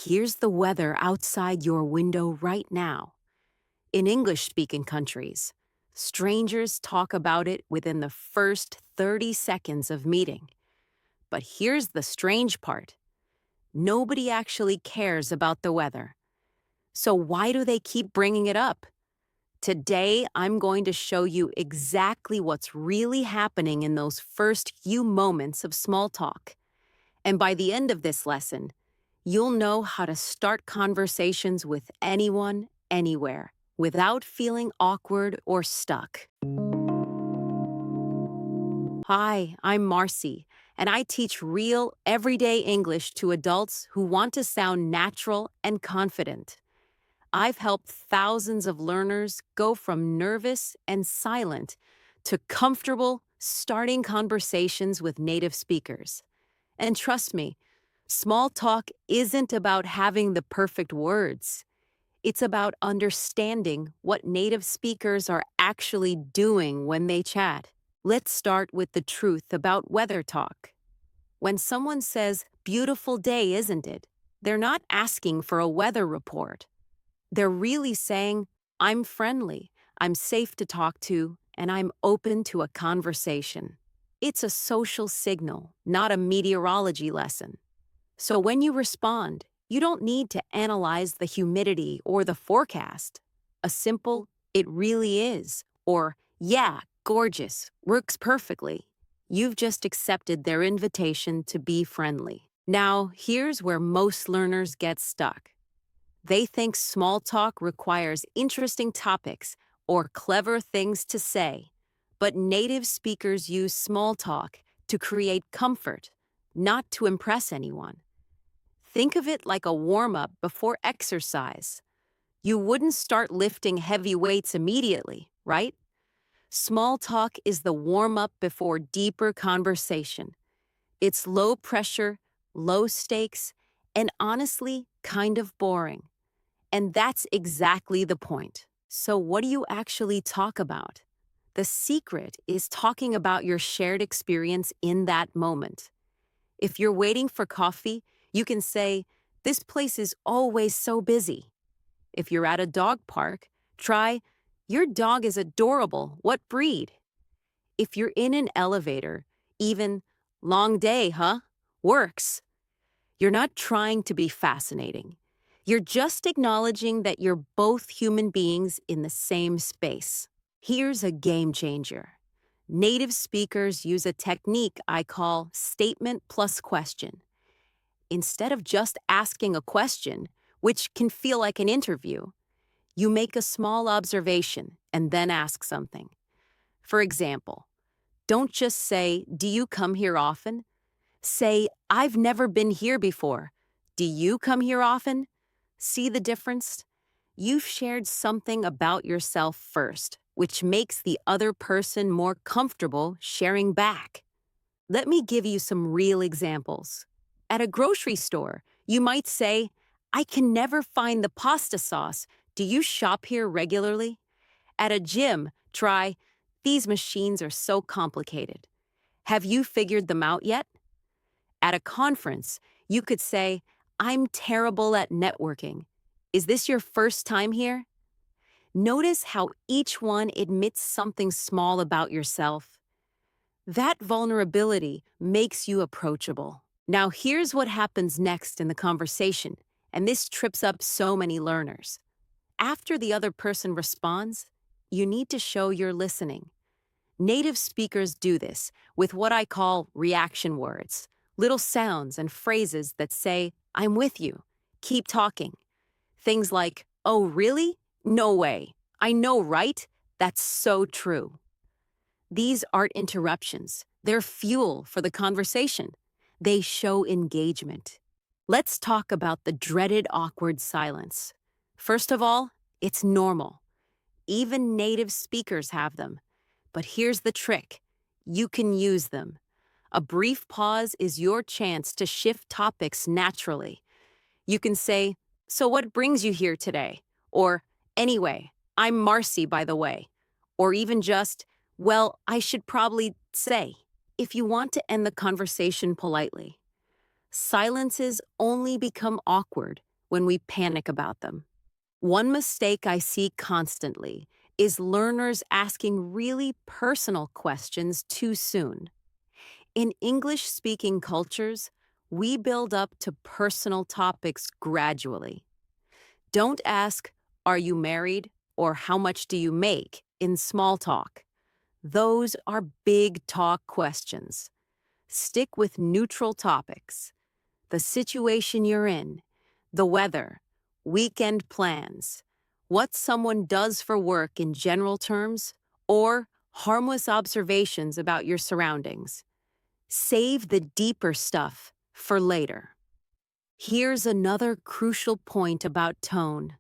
Here's the weather outside your window right now. In English-speaking countries, strangers talk about it within the first 30 seconds of meeting. But here's the strange part. Nobody actually cares about the weather. So why do they keep bringing it up? Today, I'm going to show you exactly what's really happening in those first few moments of small talk. And by the end of this lesson, you'll know how to start conversations with anyone, anywhere, without feeling awkward or stuck. Hi, I'm Marcie, and I teach real, everyday English to adults who want to sound natural and confident. I've helped thousands of learners go from nervous and silent to comfortable, starting conversations with native speakers. And trust me, small talk isn't about having the perfect words. It's about understanding what native speakers are actually doing when they chat. Let's start with the truth about weather talk. When someone says, "Beautiful day, isn't it?" they're not asking for a weather report. They're really saying, "I'm friendly, I'm safe to talk to, and I'm open to a conversation." It's a social signal, not a meteorology lesson. So when you respond, you don't need to analyze the humidity or the forecast. A simple, "It really is," or "Yeah, gorgeous," works perfectly. You've just accepted their invitation to be friendly. Now, here's where most learners get stuck. They think small talk requires interesting topics or clever things to say. But native speakers use small talk to create comfort, not to impress anyone. Think of it like a warm-up before exercise. You wouldn't start lifting heavy weights immediately, right? Small talk is the warm-up before deeper conversation. It's low pressure, low stakes, and honestly, kind of boring. And that's exactly the point. So what do you actually talk about? The secret is talking about your shared experience in that moment. If you're waiting for coffee, you can say, "This place is always so busy." If you're at a dog park, try, "Your dog is adorable. What breed?" If you're in an elevator, even, "Long day, huh?" works. You're not trying to be fascinating. You're just acknowledging that you're both human beings in the same space. Here's a game changer. Native speakers use a technique I call statement plus question. Instead of just asking a question, which can feel like an interview, you make a small observation and then ask something. For example, don't just say, "Do you come here often?" Say, "I've never been here before. Do you come here often?" See the difference? You've shared something about yourself first, which makes the other person more comfortable sharing back. Let me give you some real examples. At a grocery store, you might say, "I can never find the pasta sauce. Do you shop here regularly?" At a gym, try, "These machines are so complicated. Have you figured them out yet?" At a conference, you could say, "I'm terrible at networking. Is this your first time here?" Notice how each one admits something small about yourself. That vulnerability makes you approachable. Now here's what happens next in the conversation, and this trips up so many learners. After the other person responds, you need to show you're listening. Native speakers do this with what I call reaction words, little sounds and phrases that say, "I'm with you. Keep talking." Things like, "Oh, really? No way. I know, right? That's so true." These aren't interruptions. They're fuel for the conversation. They show engagement. Let's talk about the dreaded awkward silence. First of all, it's normal. Even native speakers have them. But here's the trick. You can use them. A brief pause is your chance to shift topics naturally. You can say, "So what brings you here today?" Or, "Anyway, I'm Marcie, by the way." Or even just, "Well, I should probably say," if you want to end the conversation politely. Silences only become awkward when we panic about them. One mistake I see constantly is learners asking really personal questions too soon. In English speaking cultures, we build up to personal topics gradually. Don't ask, "Are you married?" or "How much do you make?" in small talk. Those are big talk questions. Stick with neutral topics: the situation you're in, the weather, weekend plans, what someone does for work in general terms, or harmless observations about your surroundings. Save the deeper stuff for later. Here's another crucial point about tone.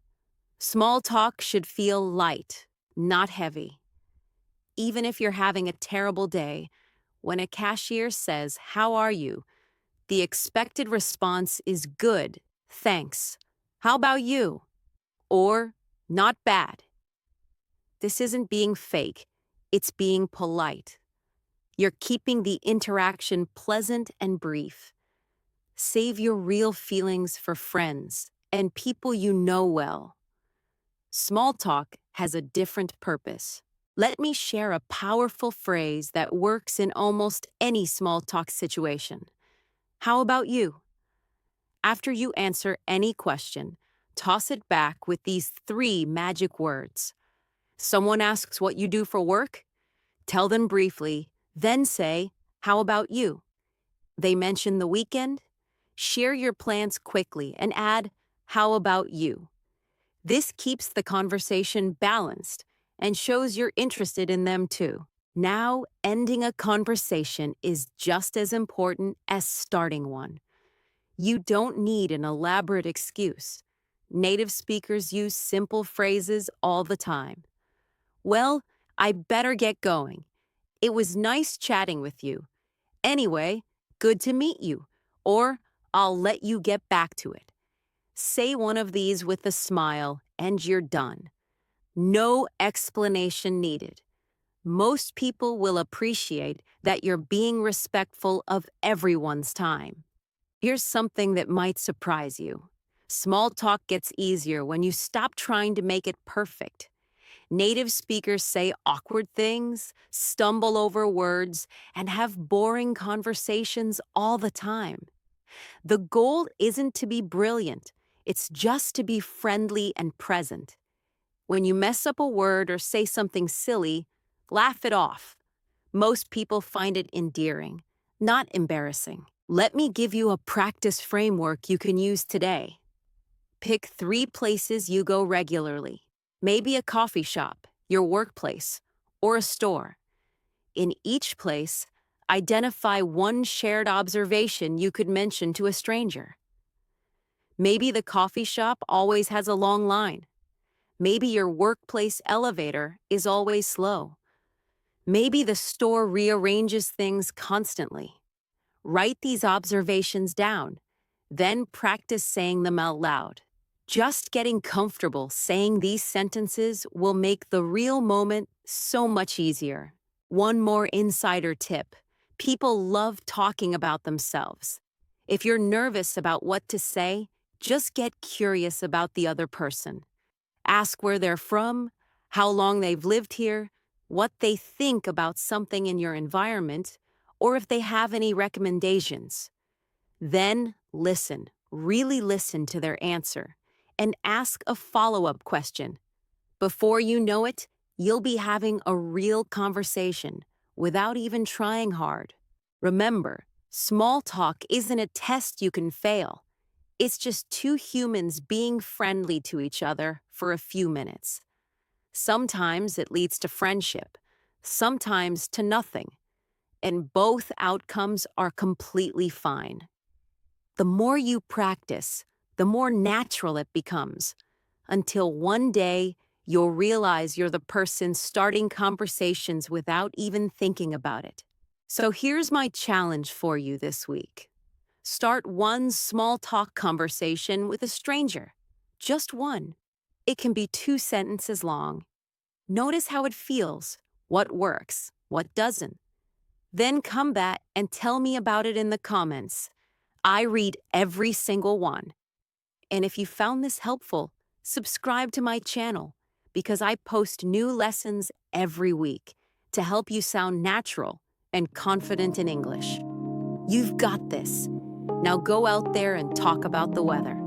Small talk should feel light, not heavy. Even if you're having a terrible day, when a cashier says, "How are you?" the expected response is "Good, thanks. How about you?" or "Not bad." This isn't being fake, it's being polite. You're keeping the interaction pleasant and brief. Save your real feelings for friends and people you know well. Small talk has a different purpose. Let me share a powerful phrase that works in almost any small talk situation. How about you? After you answer any question, toss it back with these three magic words. Someone asks what you do for work? Tell them briefly, then say, "How about you?" They mention the weekend? Share your plans quickly and add, "How about you?" This keeps the conversation balanced and shows you're interested in them too. Now, ending a conversation is just as important as starting one. You don't need an elaborate excuse. Native speakers use simple phrases all the time. "Well, I better get going. It was nice chatting with you. Anyway, good to meet you." Or, "I'll let you get back to it." Say one of these with a smile and you're done. No explanation needed. Most people will appreciate that you're being respectful of everyone's time. Here's something that might surprise you. Small talk gets easier when you stop trying to make it perfect. Native speakers say awkward things, stumble over words, and have boring conversations all the time. The goal isn't to be brilliant, it's just to be friendly and present. When you mess up a word or say something silly, laugh it off. Most people find it endearing, not embarrassing. Let me give you a practice framework you can use today. Pick 3 places you go regularly. Maybe a coffee shop, your workplace, or a store. In each place, identify one shared observation you could mention to a stranger. Maybe the coffee shop always has a long line. Maybe your workplace elevator is always slow. Maybe the store rearranges things constantly. Write these observations down, then practice saying them out loud. Just getting comfortable saying these sentences will make the real moment so much easier. One more insider tip: people love talking about themselves. If you're nervous about what to say, just get curious about the other person. Ask where they're from, how long they've lived here, what they think about something in your environment, or if they have any recommendations. Then listen, really listen to their answer, and ask a follow-up question. Before you know it, you'll be having a real conversation without even trying hard. Remember, small talk isn't a test you can fail. It's just two humans being friendly to each other for a few minutes. Sometimes it leads to friendship, sometimes to nothing, and both outcomes are completely fine. The more you practice, the more natural it becomes, until one day you'll realize you're the person starting conversations without even thinking about it. So here's my challenge for you this week. Start one small talk conversation with a stranger. Just one. It can be 2 sentences long. Notice how it feels, what works, what doesn't. Then come back and tell me about it in the comments. I read every single one. And if you found this helpful, subscribe to my channel because I post new lessons every week to help you sound natural and confident in English. You've got this. Now go out there and talk about the weather.